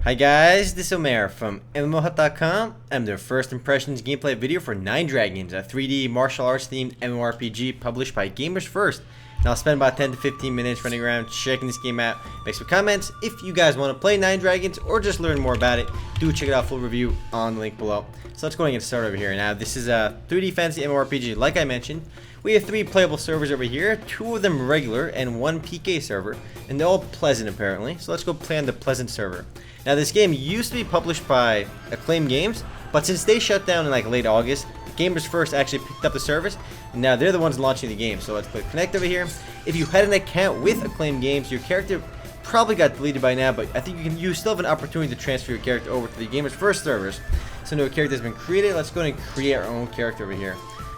Hi guys, this is Omer from MMOHut.com. I'm their first impressions gameplay video for 9Dragons, a 3D martial arts themed MMORPG published by Gamers First. And I'll spend about 10 to 15 minutes running around checking this game out, make some comments. If you guys want to play 9Dragons or just learn more about it, do check it out, full review on the link below. So let's go ahead and get started over here. Now this is a 3D fantasy MMORPG like I mentioned. We have 3 playable servers over here, 2 of them regular and 1 PK server, and they're all pleasant apparently. So let's go play on the pleasant server. Now this game used to be published by Acclaim Games, but since they shut down in like late August, Gamers First actually picked up the service, and now they're the ones launching the game. So let's click connect over here. If you had an account with Acclaim Games, your character probably got deleted by now, but I think you still have an opportunity to transfer your character over to the Gamers First servers. So no character has been created. Let's go ahead and create our own character over here.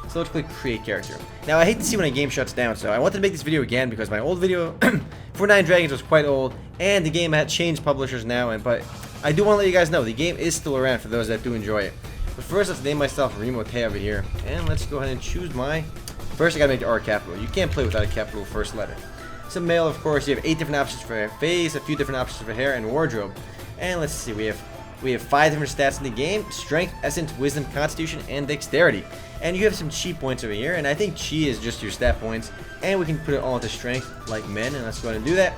So let's click create character. Now I hate to see when a game shuts down, so I wanted to make this video again because my old video for 9Dragons was quite old, and the game had changed publishers now. But I do want to let you guys know the game is still around for those that do enjoy it. But first, let's name myself Remote over here, and let's go ahead and choose my. First, I gotta make the R capital. You can't play without a capital first letter. So male, of course, you have 8 different options for face, a few different options for hair and wardrobe. And let's see, we have 5 different stats in the game: strength, essence, wisdom, constitution, and dexterity. And you have some chi points over here, and I think chi is just your stat points, and we can put it all into strength like men, and let's go ahead and do that.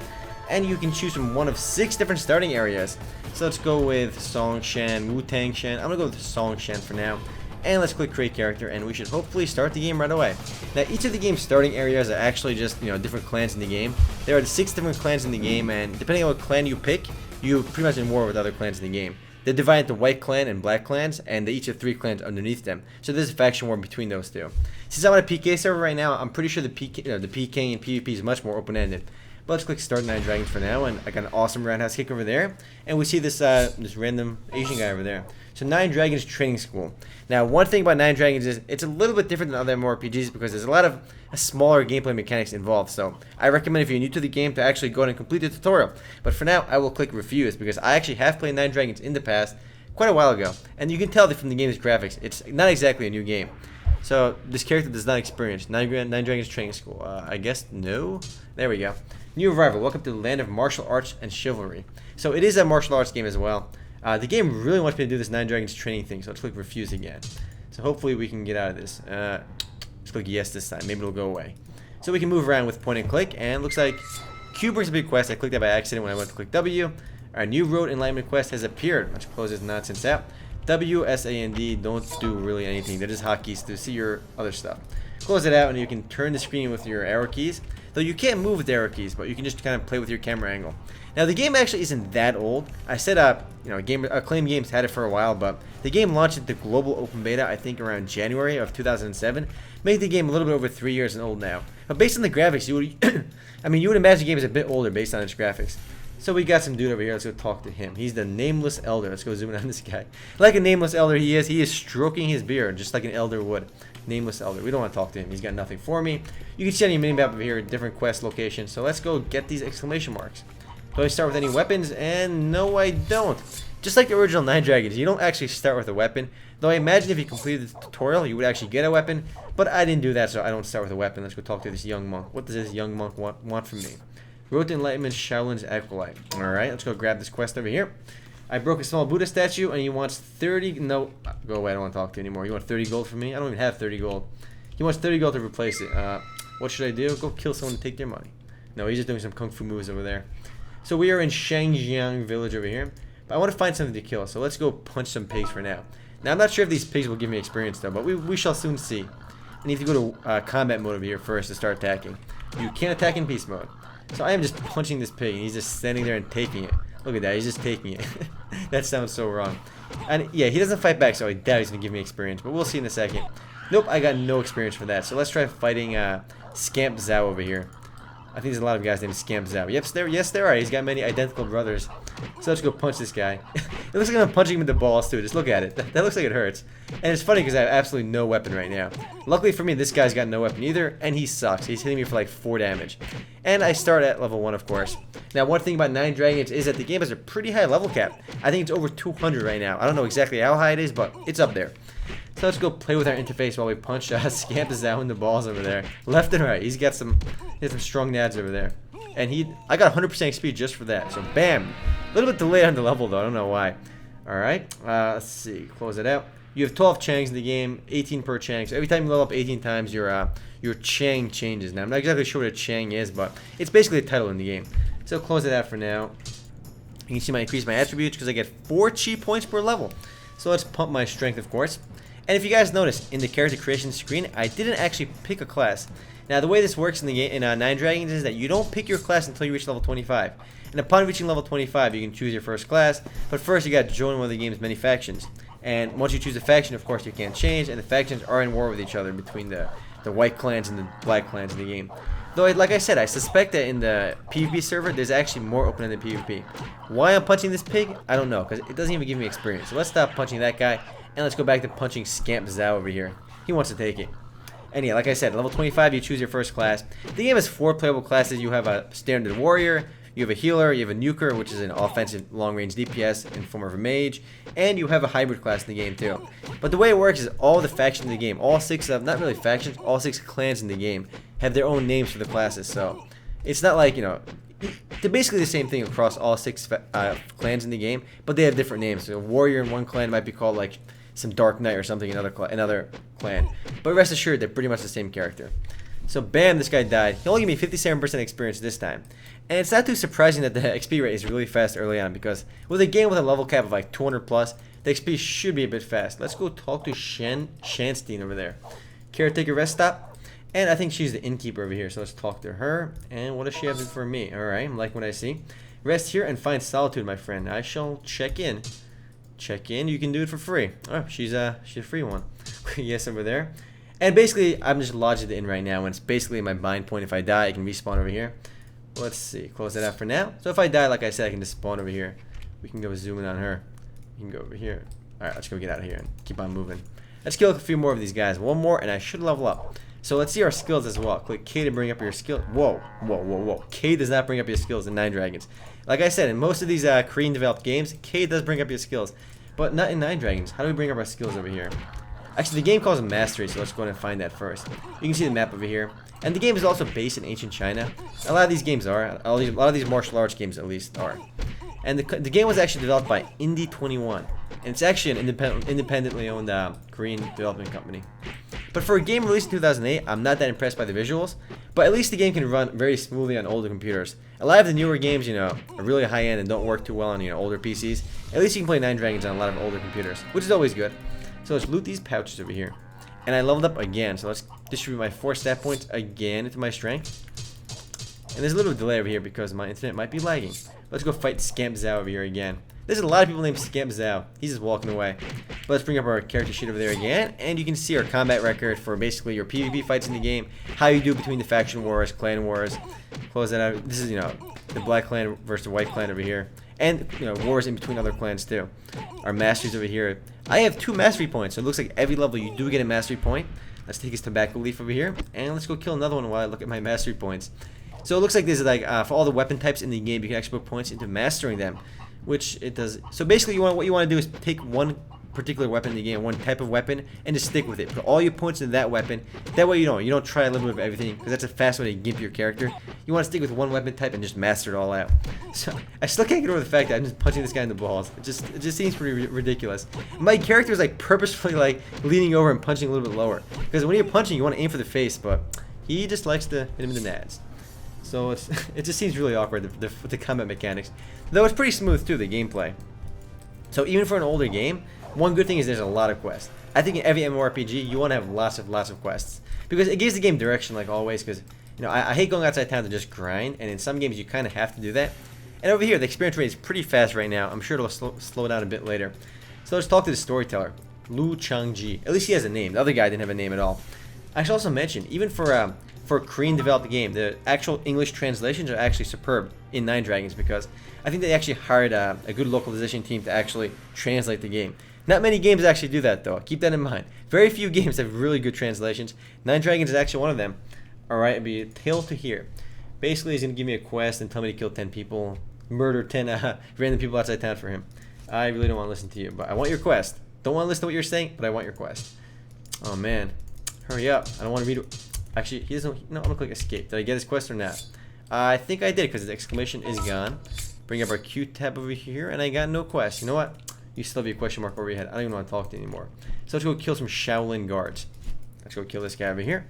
And you can choose from one of 6 different starting areas. So let's go with Song Shan, Wu Tang Shan. I'm gonna go with Song Shan for now. And let's click create character, and we should hopefully start the game right away. Now each of the game's starting areas are actually just different clans in the game. There are 6 different clans in the game, and depending on what clan you pick, you're pretty much in war with other clans in the game. They're divided into white clan and black clans, and they each have 3 clans underneath them. So there's a faction war between those 2. Since I'm on a PK server right now, I'm pretty sure the PK and PvP is much more open-ended. But let's click start 9Dragons for now, and I got an awesome roundhouse kick over there, and we see this this random Asian guy over there. So 9Dragons training school. Now one thing about 9Dragons is it's a little bit different than other MMORPGs because there's a lot of smaller gameplay mechanics involved. So I recommend if you're new to the game to actually go ahead and complete the tutorial. But for now, I will click refuse because I actually have played 9Dragons in the past quite a while ago, and you can tell that from the game's graphics, it's not exactly a new game. So this character does not experience 9Dragons training school. I guess no. There we go. New arrival. Welcome to the land of martial arts and chivalry. So it is a martial arts game as well. The game really wants me to do this 9Dragons training thing, so let's click refuse again. So hopefully we can get out of this. Let's click yes this time. Maybe it'll go away. So we can move around with point and click, and looks like Q brings a big quest. I clicked that by accident when I went to click W. Our new road enlightenment quest has appeared. Let's close this nonsense out. W, S, A, and D don't do really anything. They're just hotkeys to see your other stuff. Close it out, and you can turn the screen with your arrow keys. Though you can't move with the arrow keys, but you can just kind of play with your camera angle. Now the game actually isn't that old. I said Acclaim Games had it for a while, but the game launched into global open beta I think around January of 2007, making the game a little bit over 3 years old now. But based on the graphics, you would you would imagine the game is a bit older based on its graphics. So we got some dude over here. Let's go talk to him. He's the nameless elder. Let's go zoom in on this guy. Like a nameless elder he is stroking his beard just like an elder would. Nameless elder. We don't want to talk to him. He's got nothing for me. You can see on your minimap over here different quest locations. So let's go get these exclamation marks. Do I start with any weapons? And no, I don't. Just like the original 9Dragons, you don't actually start with a weapon. Though I imagine if you completed the tutorial, you would actually get a weapon. But I didn't do that, so I don't start with a weapon. Let's go talk to this young monk. What does this young monk want from me? Road to Enlightenment, Shaolin's Acolyte. Alright, let's go grab this quest over here. I broke a small Buddha statue, and he wants 30... No, go away, I don't want to talk to you anymore. You want 30 gold from me? I don't even have 30 gold. He wants 30 gold to replace it. What should I do? Go kill someone to take their money. No, he's just doing some kung fu moves over there. So we are in Shangjiang village over here. But I want to find something to kill, so let's go punch some pigs for now. Now, I'm not sure if these pigs will give me experience, though, but we shall soon see. I need to go to combat mode over here first to start attacking. You can't attack in peace mode. So I am just punching this pig, and he's just standing there and taking it. Look at that, he's just taking it. That sounds so wrong. And yeah, he doesn't fight back, so I doubt he's going to give me experience, but we'll see in a second. Nope, I got no experience for that. So let's try fighting Scamp Zhao over here. I think there's a lot of guys named Scamp Zhao. Yes, there are. He's got many identical brothers. So let's go punch this guy. It looks like I'm punching him in the balls, too. Just look at it. That looks like it hurts. And it's funny because I have absolutely no weapon right now. Luckily for me, this guy's got no weapon either, and he sucks. He's hitting me for like 4 damage. And I start at level 1, of course. Now, one thing about 9Dragons is that the game has a pretty high level cap. I think it's over 200 right now. I don't know exactly how high it is, but it's up there. So let's go play with our interface while we punch Scamp Zhao in the balls over there. Left and right. He's got some strong nads over there. And I got 100% XP just for that. So bam. A little bit delayed on the level though, I don't know why. Alright, let's see, close it out. You have 12 Changs in the game, 18 per Chang. So every time you level up 18 times, your Chang changes. Now, I'm not exactly sure what a Chang is, but it's basically a title in the game. So close it out for now. You can see I increase my attributes because I get 4 chi points per level. So let's pump my strength, of course. And if you guys notice, in the character creation screen, I didn't actually pick a class. Now, the way this works in the game in 9Dragons is that you don't pick your class until you reach level 25. And upon reaching level 25, you can choose your first class. But first, you got to join one of the game's many factions. And once you choose a faction, of course, you can't change. And the factions are in war with each other between the white clans and the black clans in the game. Though, like I said, I suspect that in the PvP server, there's actually more open than the PvP. Why I'm punching this pig, I don't know, because it doesn't even give me experience. So let's stop punching that guy, and let's go back to punching Scamp Zhao over here. He wants to take it. And yeah, like I said, level 25, you choose your first class. The game has 4 playable classes. You have a standard warrior, you have a healer, you have a nuker, which is an offensive long-range DPS in form of a mage, and you have a hybrid class in the game too. But the way it works is all the factions in the game, all 6 of, not really factions, all 6 clans in the game have their own names for the classes. So it's not like, you know, they're basically the same thing across all 6 clans in the game, but they have different names. So a warrior in one clan might be called like some Dark Knight or something in another clan. But rest assured, they're pretty much the same character. So bam, this guy died. He only gave me 57% experience this time. And it's not too surprising that the XP rate is really fast early on, because with a game with a level cap of like 200 plus, the XP should be a bit fast. Let's go talk to Shanstein over there. Caretaker rest stop. And I think she's the innkeeper over here, so let's talk to her. And what does she have for me? Alright, I'm liking what I see. Rest here and find solitude, my friend. I shall check in. Check in, you can do it for free. Oh, she's a free one. Yes, over there. And basically, I'm just lodged in right now, and it's basically my bind point. If I die, I can respawn over here. Let's see, close that out for now. So if I die, like I said, I can just spawn over here. We can go zoom in on her. We can go over here. Alright, let's go get out of here and keep on moving. Let's kill a few more of these guys. One more, and I should level up. So let's see our skills as well. Click K to bring up your skill. Whoa, whoa, whoa, whoa. K does not bring up your skills in 9Dragons. Like I said, in most of these Korean developed games, K does bring up your skills. But not in 9Dragons. How do we bring up our skills over here? Actually, the game calls them mastery, so let's go ahead and find that first. You can see the map over here. And the game is also based in ancient China. A lot of these games are. A lot of these martial arts games, at least, are. And the game was actually developed by Indie 21. And it's actually an independently owned Korean development company. But for a game released in 2008, I'm not that impressed by the visuals. But at least the game can run very smoothly on older computers. A lot of the newer games, you know, are really high-end and don't work too well on, you know, older PCs. At least you can play 9Dragons on a lot of older computers, which is always good. So let's loot these pouches over here. And I leveled up again, so let's distribute my 4 stat points again into my strength. And there's a little delay over here because my internet might be lagging. Let's go fight Scamp Zhao over here again. There's a lot of people named Scamp Zhao. He's just walking away. But let's bring up our character sheet over there again. And you can see our combat record for basically your PvP fights in the game. How you do between the faction wars, clan wars. Close that out. This is, you know, the black clan versus the white clan over here. And, you know, wars in between other clans too. Our masteries over here. I have 2 mastery points, so it looks like every level you do get a mastery point. Let's take his tobacco leaf over here. And let's go kill another one while I look at my mastery points. So it looks like this is like, for all the weapon types in the game, you can actually put points into mastering them. Which it does. So basically, what you want to do is take one particular weapon in the game, one type of weapon, and just stick with it. Put all your points into that weapon. That way you don't try a little bit of everything, because that's a fast way to gimp your character. You want to stick with one weapon type and just master it all out. So I still can't get over the fact that I'm just punching this guy in the balls. It just seems pretty ridiculous. My character is like purposefully like leaning over and punching a little bit lower, because when you're punching, you want to aim for the face, but he just likes to hit him in the nads. So it just seems really awkward with the combat mechanics, though it's pretty smooth too, the gameplay. So even for an older game, one good thing is there's a lot of quests. I think in every MMORPG you want to have lots of quests, because it gives the game direction, like always. Because, you know, I hate going outside town to just grind, and in some games you kind of have to do that. And over here the experience rate is pretty fast right now. I'm sure it'll slow down a bit later. So let's talk to the storyteller, Lu Changji. At least he has a name. The other guy didn't have a name at all. I should also mention, even for a Korean developed game, the actual English translations are actually superb in 9Dragons, because I think they actually hired a good localization team to actually translate the game. Not many games actually do that, though. Keep that in mind. Very few games have really good translations. 9Dragons is actually one of them. Alright, it'll be a tale to hear. Basically, he's going to give me a quest and tell me to kill 10 people, murder 10 random people outside town for him. I really don't want to listen to you, but I want your quest. Don't want to listen to what you're saying, but I want your quest. Oh, man. Hurry up. I don't want to read... Actually, he doesn't... No, I'm going to click escape. Did I get his quest or not? I think I did, because the exclamation is gone. Bring up our Q tab over here, and I got no quest. You know what? You still have your question mark over your head. I don't even want to talk to you anymore. So let's go kill some Shaolin guards. Let's go kill this guy over here.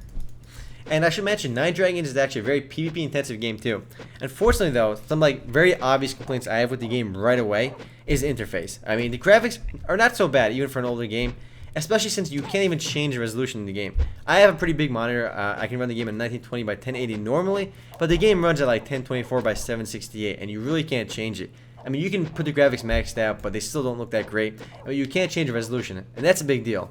And I should mention, 9Dragons is actually a very PvP intensive game too. Unfortunately though, some like very obvious complaints I have with the game right away is the interface. I mean, the graphics are not so bad even for an older game, especially since you can't even change the resolution in the game. I have a pretty big monitor. I can run the game at 1920 by 1080 normally, but the game runs at like 1024 by 768, and you really can't change it. I mean, you can put the graphics maxed out, but they still don't look that great. I mean, you can't change the resolution, and that's a big deal.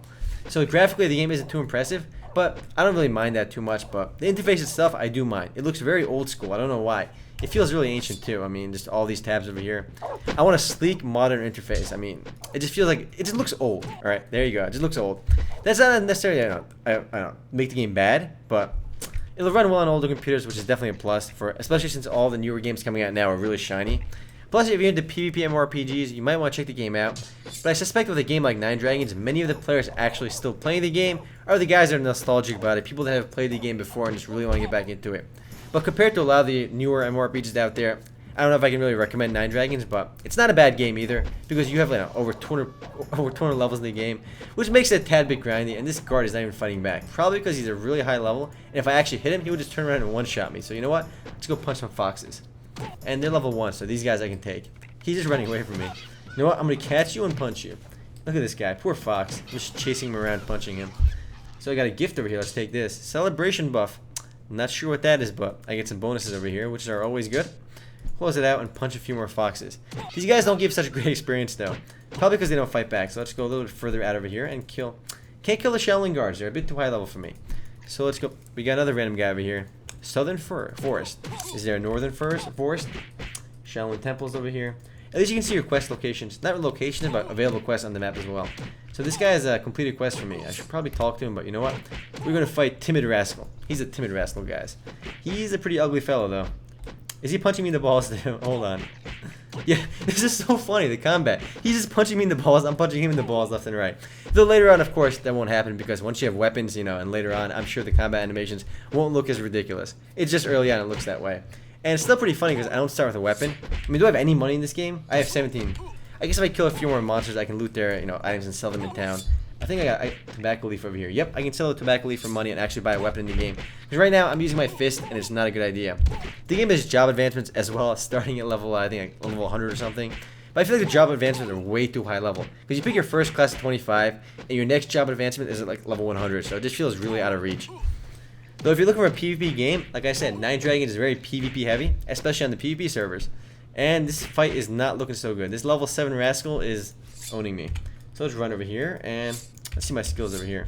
So graphically, the game isn't too impressive, but I don't really mind that too much. But the interface itself, I do mind. It looks very old school. I don't know why. It feels really ancient too. I mean, just all these tabs over here. I want a sleek, modern interface. I mean, it just feels like it just looks old. All right, there you go. It just looks old. That's not necessarily I don't make the game bad, but it'll run well on older computers, which is definitely a plus for, especially since all the newer games coming out now are really shiny. Plus, if you're into PvP MMORPGs, you might want to check the game out. But I suspect with a game like 9Dragons, many of the players actually still playing the game are the guys that are nostalgic about it, people that have played the game before and just really want to get back into it. But compared to a lot of the newer MMORPGs out there, I don't know if I can really recommend 9Dragons, but it's not a bad game either, because you have like over 200 levels in the game, which makes it a tad bit grindy, and this guard is not even fighting back. Probably because he's a really high level, and if I actually hit him, he would just turn around and one-shot me. So you know what? Let's go punch some foxes. And they're level 1, so these guys I can take. He's just running away from me. You know what? I'm going to catch you and punch you. Look at this guy. Poor fox. I'm just chasing him around, punching him. So I got a gift over here. Let's take this. Celebration buff. I'm not sure what that is, but I get some bonuses over here, which are always good. Close it out and punch a few more foxes. These guys don't give such a great experience, though. Probably because they don't fight back. So let's go a little bit further out over here and kill. Can't kill the Shaolin guards. They're a bit too high level for me. So let's go. We got another random guy over here. Southern Forest. Is there a Northern Forest? Shaolin temples over here. At least you can see your quest locations. Not locations, but available quests on the map as well. So this guy has a completed quest for me. I should probably talk to him, but you know what? We're going to fight Timid Rascal. He's a Timid Rascal, guys. He's a pretty ugly fellow, though. Is he punching me in the balls? Hold on. Yeah, this is so funny, the combat. He's just punching me in the balls. I'm punching him in the balls left and right. Though later on, of course, that won't happen because once you have weapons, you know, and later on, I'm sure the combat animations won't look as ridiculous. It's just early on, it looks that way. And it's still pretty funny because I don't start with a weapon. I mean, do I have any money in this game? I have 17. I guess if I kill a few more monsters, I can loot their, you know, items and sell them in town. I think I got a tobacco leaf over here. Yep, I can sell a tobacco leaf for money and actually buy a weapon in the game. Because right now, I'm using my fist, and it's not a good idea. The game has job advancements as well, starting at level, I think, like level 100 or something. But I feel like the job advancements are way too high level. Because you pick your first class at 25, and your next job advancement is at like level 100. So it just feels really out of reach. Though if you're looking for a PvP game, like I said, 9Dragons is very PvP heavy, especially on the PvP servers. And this fight is not looking so good. This level 7 rascal is owning me. So let's run over here, and let's see my skills over here.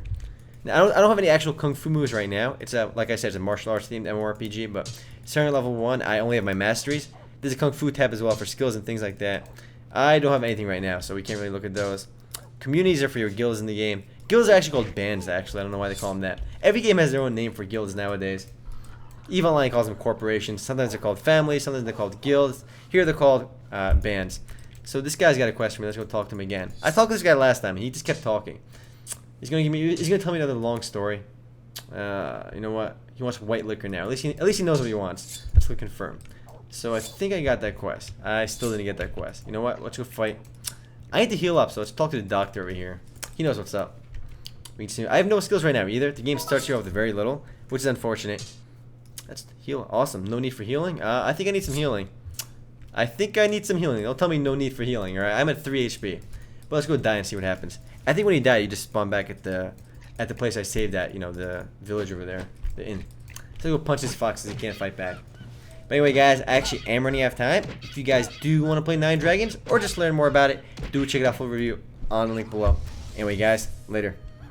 Now, I don't have any actual kung fu moves right now. It's a, like I said, it's a martial arts themed MMORPG, but starting at level 1, I only have my masteries. There's a kung fu tab as well for skills and things like that. I don't have anything right now, so we can't really look at those. Communities are for your guilds in the game. Guilds are actually called bands, actually. I don't know why they call them that. Every game has their own name for guilds nowadays. EVE Online calls them corporations. Sometimes they're called families. Sometimes they're called guilds. Here they're called bands. So this guy's got a quest for me. Let's go talk to him again. I talked to this guy last time. He just kept talking. He's gonna tell me another long story. You know what? He wants white liquor now. At least he knows what he wants. Let's go confirm. So I think I got that quest. I still didn't get that quest. You know what? Let's go fight. I need to heal up, so let's talk to the doctor over here. He knows what's up. We can see. I have no skills right now either. The game starts you off with very little, which is unfortunate. Let's heal. Awesome. No need for healing. I think I need some healing. I think I need some healing. Don't tell me no need for healing. All right. I'm at 3 HP. But let's go die and see what happens. I think when you die, you just spawn back at the place I saved at. You know, the village over there, the inn. So go punch this fox because he can't fight back. But anyway, guys, I actually am running out of time. If you guys do want to play 9Dragons or just learn more about it, do check it out full review on the link below. Anyway, guys, later.